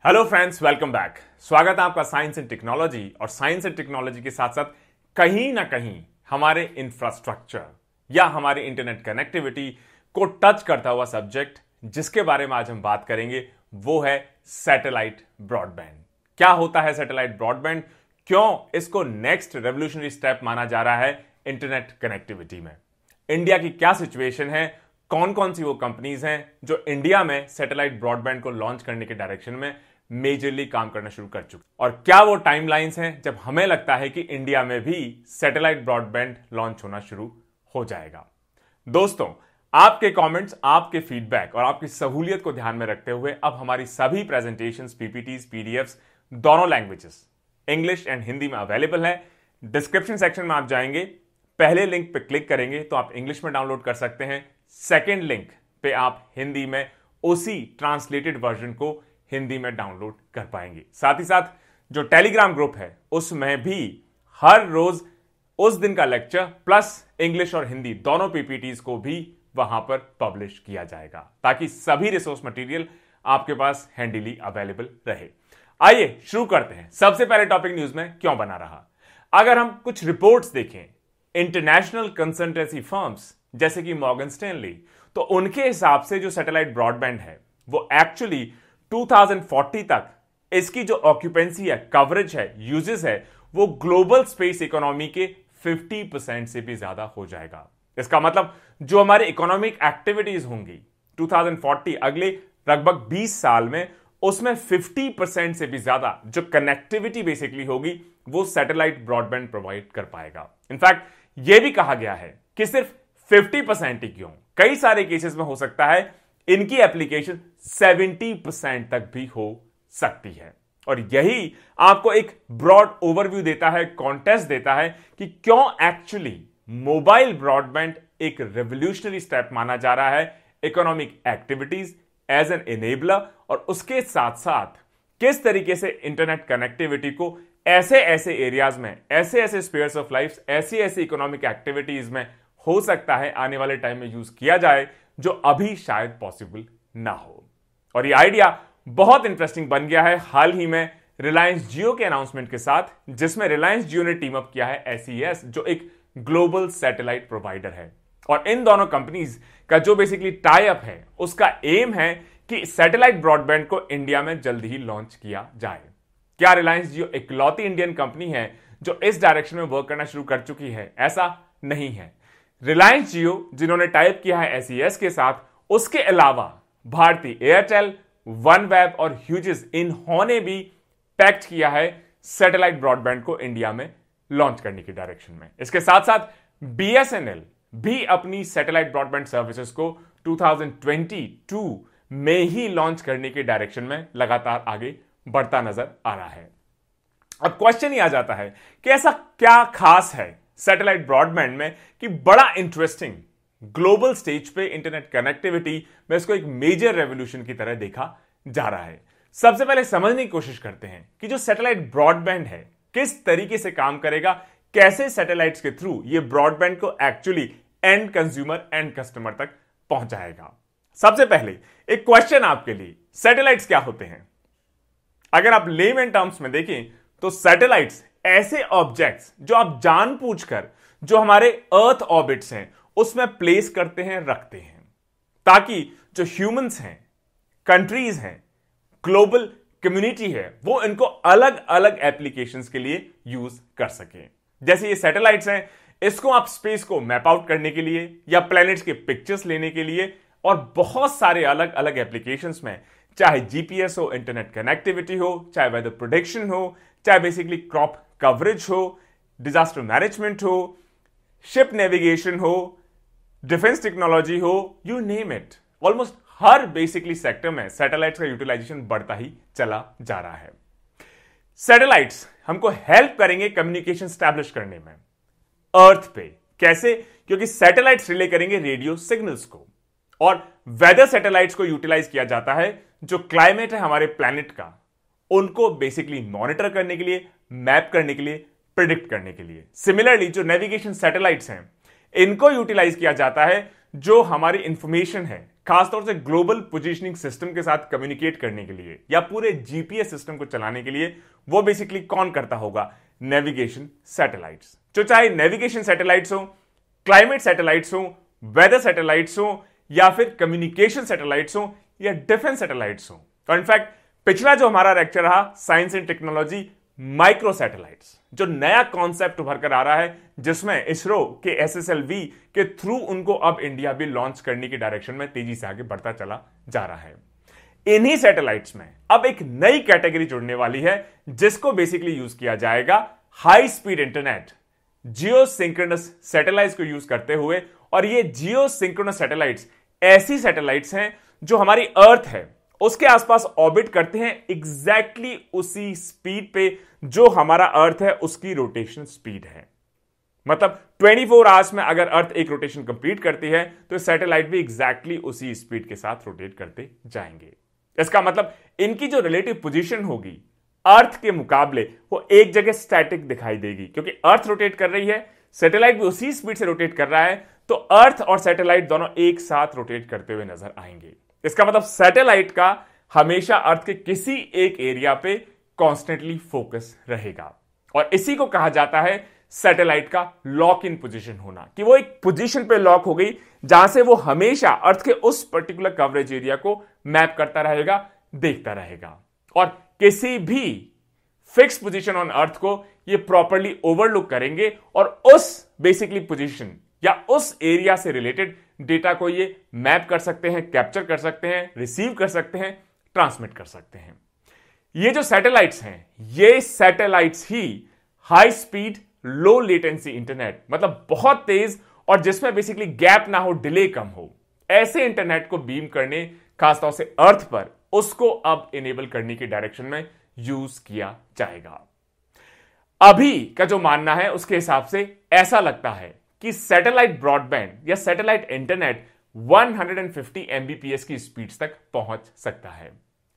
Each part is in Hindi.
Hello friends, welcome back. स्वागत है आपका साइंस एंड टेक्नोलॉजी। और साइंस एंड टेक्नोलॉजी के साथ साथ कहीं ना कहीं हमारे इंफ्रास्ट्रक्चर या हमारे इंटरनेट कनेक्टिविटी को टच करता हुआ सब्जेक्ट जिसके बारे में आज हम बात करेंगे वो है सैटेलाइट ब्रॉडबैंड। क्या होता है सैटेलाइट ब्रॉडबैंड, क्यों इसको नेक्स्ट रेवोल्यूशनरी स्टेप माना जा रहा है इंटरनेट कनेक्टिविटी में, इंडिया की क्या सिचुएशन है, कौन कौन सी वो कंपनीज हैं जो इंडिया में सैटेलाइट ब्रॉडबैंड को लॉन्च करने के डायरेक्शन में मेजरली काम करना शुरू कर चुके, और क्या वो टाइमलाइंस हैं जब हमें लगता है कि इंडिया में भी सैटेलाइट ब्रॉडबैंड लॉन्च होना शुरू हो जाएगा। दोस्तों, आपके कमेंट्स, आपके फीडबैक और आपकी सहूलियत को ध्यान में रखते हुए अब हमारी सभी प्रेजेंटेशंस, पीपीटीज, पीडीएफ्स दोनों लैंग्वेजेस इंग्लिश एंड हिंदी में अवेलेबल है। डिस्क्रिप्शन सेक्शन में आप जाएंगे, पहले लिंक पे क्लिक करेंगे तो आप इंग्लिश में डाउनलोड कर सकते हैं, सेकेंड लिंक पे आप हिंदी में उसी ट्रांसलेटेड वर्जन को हिंदी में डाउनलोड कर पाएंगे। साथ ही साथ जो टेलीग्राम ग्रुप है उसमें भी हर रोज उस दिन का लेक्चर प्लस इंग्लिश और हिंदी दोनों पीपीटीज को भी वहां पर पब्लिश किया जाएगा ताकि सभी रिसोर्स मटेरियल आपके पास हैंडीली अवेलेबल रहे। आइए शुरू करते हैं। सबसे पहले टॉपिक न्यूज में क्यों बना रहा, अगर हम कुछ रिपोर्ट्स देखें इंटरनेशनल कंसल्टेंसी फर्म्स जैसे कि मॉर्गन स्टैनली, तो उनके हिसाब से जो सैटेलाइट ब्रॉडबैंड है वो एक्चुअली 2040 तक इसकी जो ऑक्यूपेंसी है, कवरेज है, यूजेस है, वो ग्लोबल स्पेस इकोनॉमी के 50% से भी ज्यादा हो जाएगा। इसका मतलब जो हमारे इकोनॉमिक एक्टिविटीज होंगी 2040 अगले लगभग 20 साल में, उसमें 50% से भी ज्यादा जो कनेक्टिविटी बेसिकली होगी वो सैटेलाइट ब्रॉडबैंड प्रोवाइड कर पाएगा। इनफैक्ट यह भी कहा गया है कि सिर्फ 50% ही क्यों, कई सारे केसेस में हो सकता है इनकी एप्लीकेशन 70% तक भी हो सकती है। और यही आपको एक ब्रॉड ओवरव्यू देता है, कॉन्टेस्ट देता है कि क्यों एक्चुअली मोबाइल ब्रॉडबैंड एक रेवोल्यूशनरी स्टेप माना जा रहा है economic activities as an enabler, और उसके साथ साथ किस तरीके से इंटरनेट कनेक्टिविटी को ऐसे ऐसे एरियाज में, ऐसे ऐसे स्पेयर्स ऑफ लाइफ, ऐसी ऐसी इकोनॉमिक एक्टिविटीज में हो सकता है आने वाले टाइम में यूज किया जाए जो अभी शायद पॉसिबल ना हो। और ये आइडिया बहुत इंटरेस्टिंग बन गया है हाल ही में रिलायंस जियो के अनाउंसमेंट के साथ, जिसमें रिलायंस जियो ने टीम अप किया है एसईएस जो एक ग्लोबल सैटेलाइट प्रोवाइडर है। और इन दोनों कंपनीज का जो बेसिकली टाई अप है उसका एम है कि सैटेलाइट ब्रॉडबैंड को इंडिया में जल्द ही लॉन्च किया जाए। क्या रिलायंस जियो इकलौती इंडियन कंपनी है जो इस डायरेक्शन में वर्क करना शुरू कर चुकी है? ऐसा नहीं है। रिलायंस जियो जिन्होंने टाइप किया है एसईएस के साथ, उसके अलावा भारती एयरटेल, वनवेब और ह्यूजेस, इन्होंने भी पैक्ट किया है सैटेलाइट ब्रॉडबैंड को इंडिया में लॉन्च करने की डायरेक्शन में। इसके साथ साथ बीएसएनएल भी अपनी सैटेलाइट ब्रॉडबैंड सर्विसेज को 2022 में ही लॉन्च करने की डायरेक्शन में लगातार आगे बढ़ता नजर आ रहा है। अब क्वेश्चन ही आ जाता है कि ऐसा क्या खास है सैटेलाइट ब्रॉडबैंड में कि बड़ा इंटरेस्टिंग ग्लोबल स्टेज पे इंटरनेट कनेक्टिविटी में इसको एक मेजर रेवोल्यूशन की तरह देखा जा रहा है। सबसे पहले समझने की कोशिश करते हैं कि जो सैटेलाइट ब्रॉडबैंड है किस तरीके से काम करेगा, कैसे सैटेलाइट्स के थ्रू ये ब्रॉडबैंड को actually and consumer, and customer तक पहुंचाएगा। सबसे पहले एक क्वेश्चन आपके लिए, सैटेलाइट्स क्या होते हैं? अगर आप लेमैन टर्म्स में देखें तो सैटेलाइट्स ऐसे ऑब्जेक्ट्स जो आप जानबूझकर जो हमारे अर्थ ऑर्बिट्स हैं उसमें प्लेस करते हैं, रखते हैं, ताकि जो ह्यूमंस हैं, कंट्रीज हैं, ग्लोबल कम्युनिटी है, वो इनको अलग अलग एप्लीकेशंस के लिए यूज कर सके। जैसे ये सैटेलाइट्स हैं, इसको आप स्पेस को मैप आउट करने के लिए या प्लैनेट्स के पिक्चर्स लेने के लिए और बहुत सारे अलग अलग एप्लीकेशंस में, चाहे जीपीएस हो, इंटरनेट कनेक्टिविटी हो, चाहे वेदर प्रेडिक्शन हो, चाहे बेसिकली क्रॉप कवरेज हो, डिजास्टर मैनेजमेंट हो, शिप नेविगेशन हो, डिफेंस टेक्नोलॉजी हो, you name it, almost her basically sector में सैटेलाइट्स का यूटिलाइजेशन बढ़ता ही चला जा रहा है। सैटेलाइट्स हमको हेल्प करेंगे कम्युनिकेशन स्टैब्लिश करने में अर्थ पे। कैसे? क्योंकि सैटेलाइट्स रिले करेंगे रेडियो सिग्नल्स को, और वेदर सैटेलाइट्स को यूटिलाइज किया जाता है जो क्लाइमेट है हमारे प्लैनेट का, उनको बेसिकली मॉनिटर करने के लिए, मैप करने के लिए, प्रिडिक्ट करने के लिए। सिमिलरली जो नेविगेशन सैटेलाइट्स हैं इनको यूटिलाइज किया जाता है जो हमारी इंफॉर्मेशन है, खासतौर से ग्लोबल पोजीशनिंग सिस्टम के साथ कम्युनिकेट करने के लिए या पूरे जीपीएस सिस्टम को चलाने के लिए वो बेसिकली कौन करता होगा? Navigation satellites. जो चाहे नेविगेशन सैटेलाइट्स हो, क्लाइमेट सैटेलाइट्स हो, वेदर सैटेलाइट्स हो, या फिर कम्युनिकेशन सैटेलाइट्स हो, या डिफेंस सैटेलाइट्स हो। तो इनफैक्ट पिछला जो हमारा लेक्चर रहा science and technology micro satellites, जो नया कॉन्सेप्ट उभर कर आ रहा है, जिसमें इसरो के एसएसएलवी के थ्रू उनको अब इंडिया भी लॉन्च करने की डायरेक्शन में तेजी से आगे बढ़ता चला जा रहा है। इन्हीं सैटेलाइट्स में अब एक नई कैटेगरी जुड़ने वाली है, जिसको बेसिकली यूज किया जाएगा हाई स्पीड इंटरनेट जियो सिंक्रोनस सैटेलाइट्स को यूज करते हुए। और ये जियो सिंक्रोनस सैटेलाइट्स ऐसी सैटेलाइट्स हैं जो हमारी अर्थ है उसके आसपास ऑर्बिट करते हैं एग्जैक्टली उसी स्पीड पे जो हमारा अर्थ है उसकी रोटेशन स्पीड है। मतलब 24 आवर्स में अगर अर्थ एक रोटेशन कंप्लीट करती है तो सैटेलाइट भी एग्जैक्टली उसी स्पीड के साथ रोटेट करते जाएंगे। इसका मतलब इनकी जो रिलेटिव पोजीशन होगी अर्थ के मुकाबले वो एक जगह स्टैटिक दिखाई देगी, क्योंकि अर्थ रोटेट कर रही है, सैटेलाइट भी उसी स्पीड से रोटेट कर रहा है, तो अर्थ और सैटेलाइट दोनों एक साथ रोटेट करते हुए नजर आएंगे। इसका मतलब सैटेलाइट का हमेशा अर्थ के किसी एक एरिया पे कॉन्स्टेंटली फोकस रहेगा, और इसी को कहा जाता है सैटेलाइट का लॉक इन पोजीशन होना, कि वो एक पोजीशन पे लॉक हो गई जहां से वो हमेशा अर्थ के उस पर्टिकुलर कवरेज एरिया को मैप करता रहेगा, देखता रहेगा, और किसी भी फिक्स पोजीशन ऑन अर्थ को ये प्रॉपर्ली ओवरलुक करेंगे और उस बेसिकली पोजीशन या उस एरिया से रिलेटेड डेटा को ये मैप कर सकते हैं, कैप्चर कर सकते हैं, रिसीव कर सकते हैं, ट्रांसमिट कर सकते हैं। ये जो सैटेलाइट्स हैं, ये सैटेलाइट्स ही high speed low latency internet, मतलब बहुत तेज और जिसमें बेसिकली गैप ना हो, डिले कम हो, ऐसे इंटरनेट को बीम करने खासतौर से अर्थ पर, उसको अब इनेबल करने की डायरेक्शन में यूज किया जाएगा। अभी का जो मानना है उसके हिसाब से ऐसा लगता है कि सैटेलाइट ब्रॉडबैंड या सैटेलाइट इंटरनेट 150 एमबीपीएस की स्पीड तक पहुंच सकता है,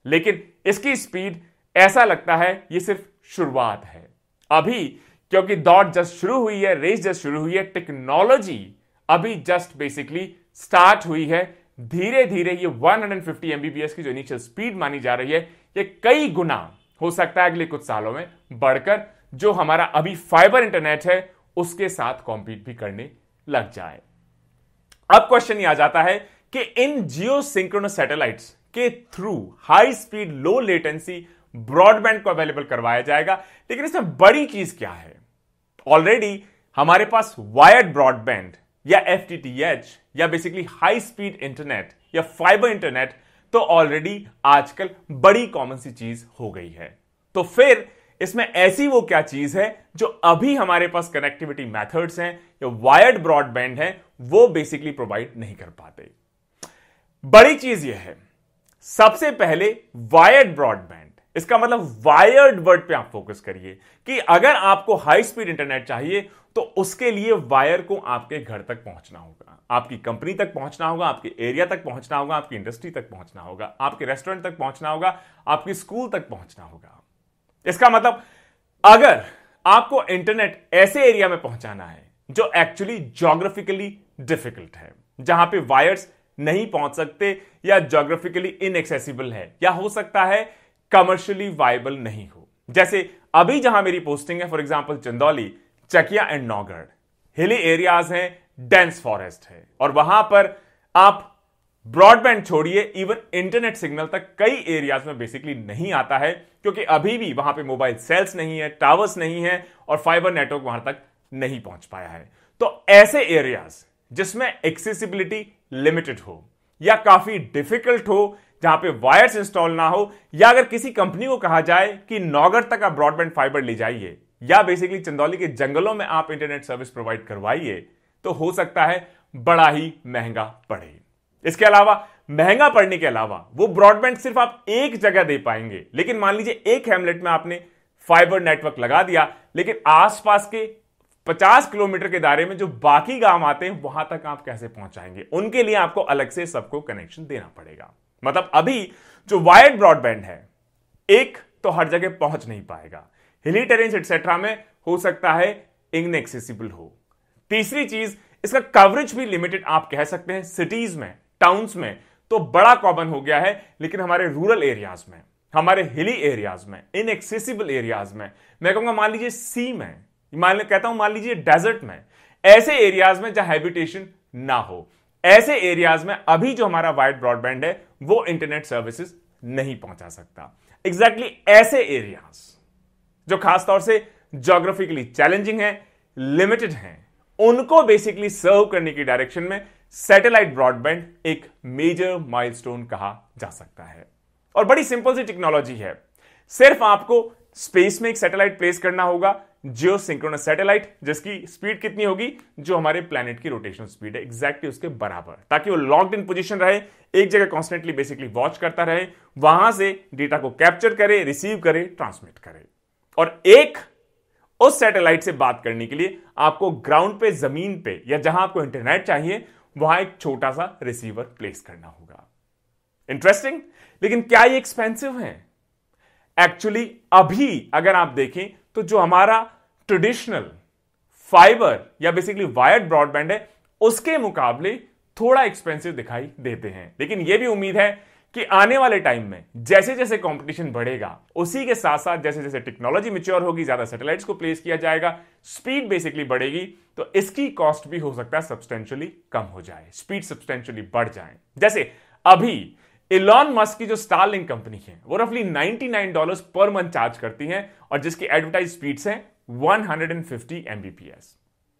लेकिन इसकी स्पीड ऐसा लगता है ये सिर्फ शुरुआत है अभी, क्योंकि दौड़ जस्ट शुरू हुई है, रेस जस्ट शुरू हुई है, टेक्नोलॉजी अभी जस्ट बेसिकली स्टार्ट हुई है। धीरे धीरे ये 150 एमबीपीएस की जो इनिशियल स्पीड मानी जा रही है, ये कई गुना हो सकता है अगले कुछ सालों में बढ़कर जो हमारा अभी फाइबर इंटरनेट है उसके साथ कॉम्पीट भी करने लग जाए। अब क्वेश्चन ये आ जाता है कि इन जियो सिंक्रोनस सैटेलाइट्स के through high speed low latency broadband को अवेलेबल करवाया जाएगा, लेकिन इसमें बड़ी चीज क्या है? ऑलरेडी हमारे पास वायर्ड ब्रॉडबैंड या FTTH या बेसिकली हाई स्पीड इंटरनेट या फाइबर इंटरनेट तो ऑलरेडी आजकल बड़ी कॉमन सी चीज हो गई है। तो फिर इसमें ऐसी वो क्या चीज है जो अभी हमारे पास कनेक्टिविटी मेथड्स हैं या वायर्ड ब्रॉडबैंड है वो बेसिकली प्रोवाइड नहीं कर पाते? बड़ी चीज यह है, सबसे पहले वायर्ड ब्रॉडबैंड, इसका मतलब वायर्ड वर्ड पे आप फोकस करिए कि अगर आपको हाई स्पीड इंटरनेट चाहिए तो उसके लिए वायर को आपके घर तक पहुंचना होगा, आपकी कंपनी तक पहुंचना होगा, आपके एरिया तक पहुंचना होगा, आपकी इंडस्ट्री तक पहुंचना होगा, आपके रेस्टोरेंट तक पहुंचना होगा, आपकी स्कूल तक पहुंचना होगा। इसका मतलब अगर आपको इंटरनेट ऐसे एरिया में पहुंचाना है जो एक्चुअली ज्योग्राफिकली डिफिकल्ट है, जहां पे वायर्स नहीं पहुंच सकते या ज्योग्राफिकली इनएक्सेसिबल है, या हो सकता है कमर्शियली वायबल नहीं हो, जैसे अभी जहां मेरी पोस्टिंग है for example Chandauli, Chakiya and Naugarh, hilly areas हैं, डेंस फॉरेस्ट है, और वहां पर आप ब्रॉडबैंड छोड़िए इवन इंटरनेट सिग्नल तक कई एरियाज में बेसिकली नहीं आता है, क्योंकि अभी भी वहां पे मोबाइल सेल्स नहीं है, टावर्स नहीं है और फाइबर नेटवर्क वहां तक नहीं पहुंच पाया है। तो ऐसे एरियाज जिसमें एक्सेसिबिलिटी लिमिटेड हो या काफी डिफिकल्ट हो, जहां पे वायर्स इंस्टॉल ना हो, या अगर किसी कंपनी को कहा जाए कि नौगढ़ तक आप ब्रॉडबैंड फाइबर ले जाइए या बेसिकली चंदौली के जंगलों में आप इंटरनेट सर्विस प्रोवाइड करवाइए, तो हो सकता है बड़ा ही महंगा पड़े। इसके अलावा महंगा पड़ने के अलावा वो ब्रॉडबैंड सिर्फ आप एक जगह दे पाएंगे, लेकिन मान लीजिए एक हैमलेट में आपने फाइबर नेटवर्क लगा दिया, लेकिन आसपास के 50 किलोमीटर के दायरे में जो बाकी गांव आते हैं वहां तक आप कैसे पहुंचाएंगे? उनके लिए आपको अलग से सबको कनेक्शन देना पड़ेगा। मतलब अभी जो वायर्ड ब्रॉडबैंड है, एक तो हर जगह पहुंच नहीं पाएगा, हिली टेरेन्स एटसेट्रा में हो सकता है इनएक्सेसिबल हो। तीसरी चीज, इसका कवरेज भी लिमिटेड आप कह सकते हैं। सिटीज में, टाउन्स में तो बड़ा कॉमन हो गया है, लेकिन हमारे रूरल एरियाज में, हमारे हिली एरियाज में, इनएक्सेसिबल एरियाज में, मैं कहूंगा मान लीजिए सी में, मान लीजिए डेजर्ट में, ऐसे एरियाज में जहां हैबिटेशन ना हो, ऐसे एरियाज में अभी जो हमारा वायर्ड ब्रॉडबैंड है वो इंटरनेट सर्विसेज नहीं पहुंचा सकता। एग्जैक्टली ऐसे एरियाज जो खासतौर से ज्योग्राफिकली चैलेंजिंग है, लिमिटेड हैं, उनको बेसिकली सर्व करने की डायरेक्शन में सैटेलाइट ब्रॉडबैंड एक मेजर माइलस्टोन कहा जा सकता है। और बड़ी सिंपल सी टेक्नोलॉजी है, सिर्फ आपको स्पेस में एक सैटेलाइट प्लेस करना होगा, जियो सिंक्रोनस सैटेलाइट, जिसकी स्पीड कितनी होगी, जो हमारे प्लैनेट की रोटेशनल स्पीड है एग्जैक्टली उसके बराबर, ताकि वो लॉक्ड इन पोजीशन रहे, एक जगह कॉन्स्टेंटली बेसिकली वॉच करता रहे, वहां से डेटा को कैप्चर करे, रिसीव करे, ट्रांसमिट करे। और एक उस सैटेलाइट से बात करने के लिए आपको ग्राउंड पे, जमीन पे, या जहां आपको इंटरनेट चाहिए वहां एक छोटा सा रिसीवर प्लेस करना होगा। इंटरेस्टिंग, लेकिन क्या ये एक्सपेंसिव है? एक्चुअली अभी अगर आप देखें तो जो हमारा ट्रेडिशनल फाइबर या बेसिकली वायर्ड ब्रॉडबैंड है उसके मुकाबले थोड़ा एक्सपेंसिव दिखाई देते हैं। लेकिन यह भी उम्मीद है कि आने वाले टाइम में जैसे जैसे कंपटीशन बढ़ेगा, उसी के साथ साथ जैसे जैसे टेक्नोलॉजी मैच्योर होगी, ज्यादा सैटेलाइट्स को प्लेस किया जाएगा, स्पीड बेसिकली बढ़ेगी, तो इसकी कॉस्ट भी हो सकता है सब्सटेंशियली कम हो जाए, स्पीड सब्सटेंशियली बढ़ जाए। जैसे अभी इलॉन मस्क की जो स्टारलिंक कंपनी है वो रफली $99 पर मंथ चार्ज करती है और जिसकी एडवर्टाइज स्पीड्स हैं 150 Mbps।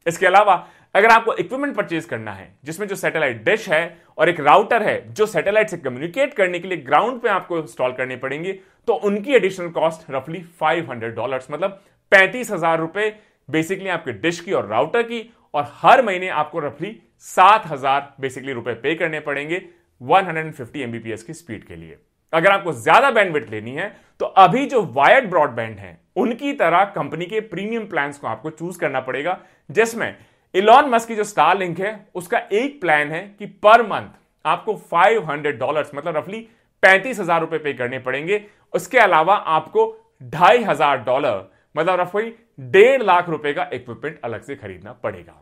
इसके अलावा अगर आपको इक्विपमेंट परचेज करना है जिसमें जो सैटेलाइट डिश है और एक राउटर है जो सैटेलाइट से कम्युनिकेट करने के लिए ग्राउंड पे आपको इंस्टॉल करने पड़ेंगे, तो उनकी एडिशनल कॉस्ट रफली $500, मतलब 35,000 रुपए बेसिकली आपके डिश की और राउटर की, और हर महीने आपको रफली 7,000 बेसिकली रुपए पे करने पड़ेंगे 150 Mbps की स्पीड के लिए। अगर आपको ज्यादा बैंडविड्थ लेनी है तो अभी जो वायर्ड ब्रॉडबैंड है उनकी तरह कंपनी के प्रीमियम प्लान्स को आपको चूज करना पड़ेगा, जिसमें इलॉन मस्क की जो स्टारलिंक है उसका एक प्लान है कि पर मंथ आपको $500, मतलब रफली 35,000 रुपए पे करने पड़ेंगे। उसके अलावा आपको $2,500, मतलब रफली 1.5 लाख रुपए का इक्विपमेंट अलग से खरीदना पड़ेगा।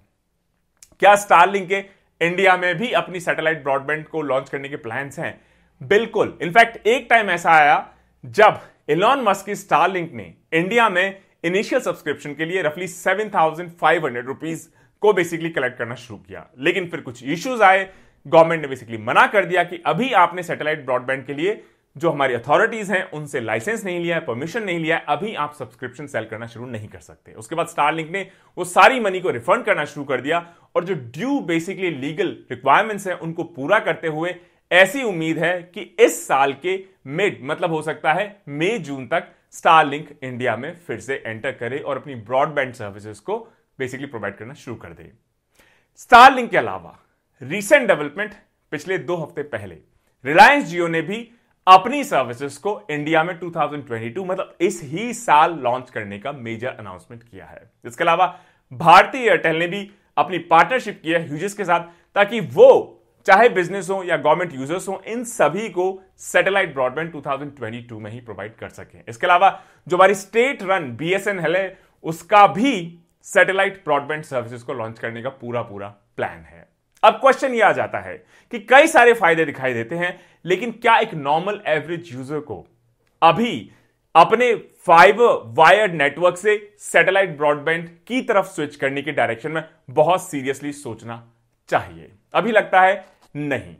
क्या स्टारलिंक के इंडिया में भी अपनी सैटेलाइट ब्रॉडबैंड को लॉन्च करने के प्लान्स हैं? बिल्कुल। इनफैक्ट एक टाइम ऐसा आया जब इलॉन मस्क की स्टारलिंक ने इंडिया में इनिशियल सब्सक्रिप्शन के लिए रफली 7,500 रुपीज को बेसिकली कलेक्ट करना शुरू किया, लेकिन फिर कुछ इश्यूज आए, गवर्नमेंट ने बेसिकली मना कर दिया कि अभी आपने सैटेलाइट ब्रॉडबैंड के लिए जो हमारी अथॉरिटीज हैं उनसे लाइसेंस नहीं लिया है, परमिशन नहीं लिया है, अभी आप सब्सक्रिप्शन सेल करना शुरू नहीं कर सकते। उसके बाद स्टारलिंक ने वो सारी मनी को रिफंड करना शुरू कर दिया और जो ड्यू बेसिकली लीगल रिक्वायरमेंट्स हैं उनको पूरा करते हुए ऐसी उम्मीद है कि इस साल के मिड, मतलब हो सकता है मई जून तक, स्टारलिंक इंडिया में फिर से एंटर करे और अपनी ब्रॉडबैंड सर्विसेज को बेसिकली प्रोवाइड करना शुरू कर दे। स्टारलिंक के अलावा रीसेंट डेवलपमेंट, पिछले 2 हफ्ते पहले रिलायंस जियो ने भी अपनी सर्विसेज को इंडिया में 2022, मतलब इस ही साल लॉन्च करने का मेजर अनाउंसमेंट किया है। इसके अलावा भारतीय एयरटेल ने भी अपनी पार्टनरशिप की है ह्यूजेस के साथ, ताकि वो चाहे बिजनेस हो या गवर्नमेंट यूजर्स हो, इन सभी को सैटेलाइट ब्रॉडबैंड 2022 में ही प्रोवाइड कर सकें। इसके अलावा जो हमारी स्टेट रन BSNL है उसका भी सैटेलाइट ब्रॉडबैंड सर्विसेज को लॉन्च करने का पूरा प्लान है। अब क्वेश्चन यह आ जाता है कि कई सारे फायदे दिखाई देते हैं, लेकिन क्या एक नॉर्मल एवरेज यूजर को अभी अपने फाइबर वायर्ड नेटवर्क से सैटेलाइट ब्रॉडबैंड की तरफ स्विच करने की डायरेक्शन में बहुत सीरियसली सोचना चाहिए? अभी लगता है नहीं,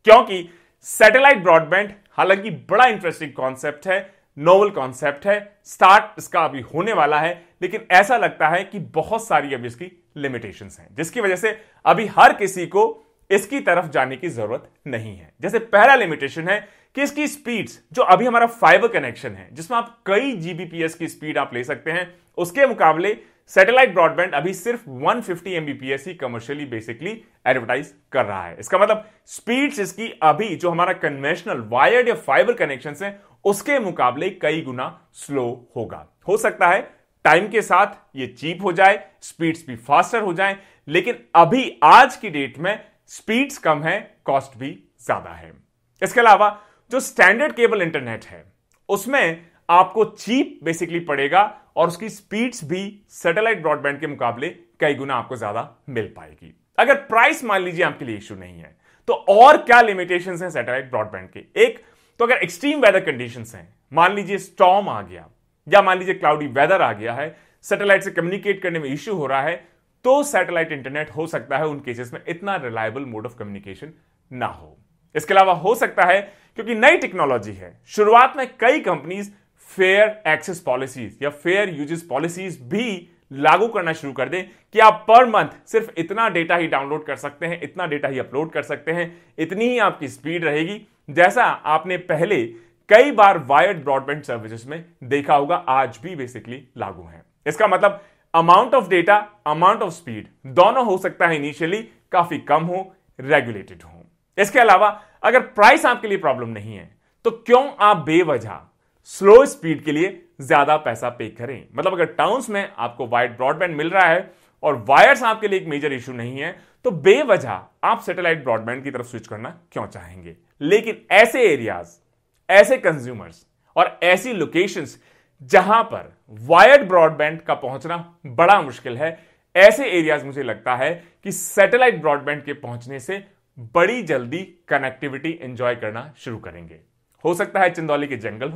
क्योंकि सैटेलाइट ब्रॉडबैंड हालांकि बड़ा इंटरेस्टिंग कॉन्सेप्ट है, नोवेल कॉन्सेप्ट है, स्टार्ट इसका अभी होने वाला है, लेकिन ऐसा लगता है कि बहुत सारी अभी इसकी लिमिटेशंस हैं, जिसकी वजह से अभी हर किसी को इसकी तरफ जाने की जरूरत नहीं है। जैसे पहला लिमिटेशन है कि इसकी स्पीड्स, जो अभी हमारा फाइबर कनेक्शन है जिसमें आप कई Gbps की स्पीड आप ले सकते हैं, उसके मुकाबले सैटेलाइट ब्रॉडबैंड अभी सिर्फ 150 Mbps ही कमर्शियली बेसिकली एडवर्टाइज कर रहा है। इसका मतलब स्पीड्स इसकी अभी जो हमारा कन्वेंशनल वायर्ड या फाइबर कनेक्शंस हैं उसके मुकाबले कई गुना स्लो होगा। हो सकता है टाइम के साथ ये चीप हो जाए, स्पीड्स भी फास्टर हो जाए, लेकिन अभी आज की डेट में स्पीड्स कम है, कॉस्ट भी ज्यादा है। इसके अलावा जो स्टैंडर्ड केबल इंटरनेट है उसमें आपको चीप बेसिकली पड़ेगा और उसकी स्पीड्स भी सैटेलाइट ब्रॉडबैंड के मुकाबले कई गुना आपको ज्यादा मिल पाएगी। अगर प्राइस मान लीजिए आपके लिए इश्यू नहीं है, तो और क्या लिमिटेशंस हैं सैटेलाइट ब्रॉडबैंड के? एक तो अगर एक्सट्रीम वेदर कंडीशंस हैं, मान लीजिए स्टॉर्म आ गया या मान लीजिए क्लाउडी वेदर आ गया है, सैटेलाइट से कम्युनिकेट करने में इश्यू हो रहा है, तो सैटेलाइट इंटरनेट हो सकता है उन केसेस में इतना रिलायबल मोड ऑफ कम्युनिकेशन ना हो। इसके अलावा हो सकता है क्योंकि नई टेक्नोलॉजी है, शुरुआत में कई कंपनीज फेयर एक्सेस पॉलिसीज या फेयर यूजेस पॉलिसीज भी लागू करना शुरू कर दें कि आप पर मंथ सिर्फ इतना डेटा ही डाउनलोड कर सकते हैं, इतना डेटा ही अपलोड कर सकते हैं, इतनी ही आपकी स्पीड रहेगी, जैसा आपने पहले कई बार वायर्ड ब्रॉडबैंड सर्विसेज में देखा होगा, आज भी बेसिकली लागू है। इसका मतलब amount of data, amount of speed दोनों हो सकता है इनिशियली काफी कम हो, रेगुलेटेड हो। इसके अलावा अगर प्राइस आपके लिए प्रॉब्लम नहीं है तो क्यों आप बेवजह स्लो स्पीड के लिए ज्यादा पैसा पे करें? मतलब अगर टाउन्स में आपको वायर्ड ब्रॉडबैंड मिल रहा है और वायर्स आपके लिए एक मेजर इशू नहीं है, तो बेवजह आप सैटेलाइट ब्रॉडबैंड की तरफ स्विच करना क्यों चाहेंगे? लेकिन ऐसे एरियाज, ऐसे कंज्यूमर्स और ऐसी लोकेशंस जहां पर वायर्ड ब्रॉडबैंड का पहुंचना बड़ा मुश्किल है, ऐसे एरियाज मुझे लगता है कि सैटेलाइट ब्रॉडबैंड के पहुंचने से बड़ी जल्दी कनेक्टिविटी एंजॉय करना शुरू करेंगे। हो सकता है चंदौली के जंगल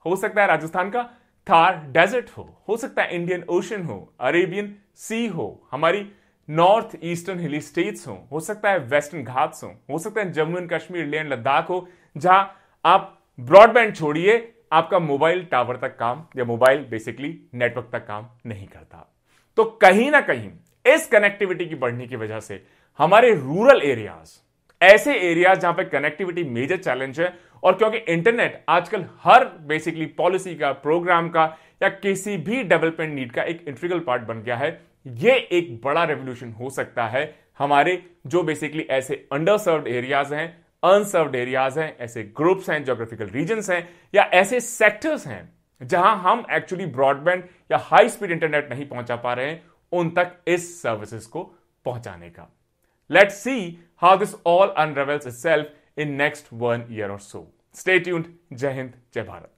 हो सकता है राजस्थान का थार डेजर्ट हो सकता है इंडियन ओशन हो, अरेबियन सी हो, हमारी नॉर्थ ईस्टर्न हिली स्टेट्स हो सकता है वेस्टर्न घाट्स हो सकता है जम्मू एंड कश्मीर, लेह लद्दाख हो, जहां आप ब्रॉडबैंड छोड़िए, आपका मोबाइल टावर तक काम या मोबाइल बेसिकली नेटवर्क तक काम नहीं करता। तो कहीं ना कहीं इस कनेक्टिविटी की बढ़ने की वजह से हमारे रूरल एरियाज, ऐसे एरियाज जहां पे कनेक्टिविटी मेजर चैलेंज है, और क्योंकि इंटरनेट आजकल हर बेसिकली पॉलिसी का, प्रोग्राम का या किसी भी डेवलपमेंट नीड का एक इंटीग्रल पार्ट बन गया है, ये एक बड़ा रेवोल्यूशन हो सकता है हमारे जो बेसिकली ऐसे अंडरसर्व्ड एरियाज हैं, अनसर्व्ड एरियाज हैं, ऐसे ग्रुप्स हैं, ज्योग्राफिकल रीजन्स हैं या ऐसे सेक्टर्स हैं जहां हम एक्चुअली ब्रॉडबैंड या हाई स्पीड इंटरनेट नहीं पहुंचा पा रहे हैं, उन तक इस सर्विसेज को पहुंचाने का। Let's see how this all unravels itself in next 1 year or so. Stay tuned. Jai Hind, Jai Bharat.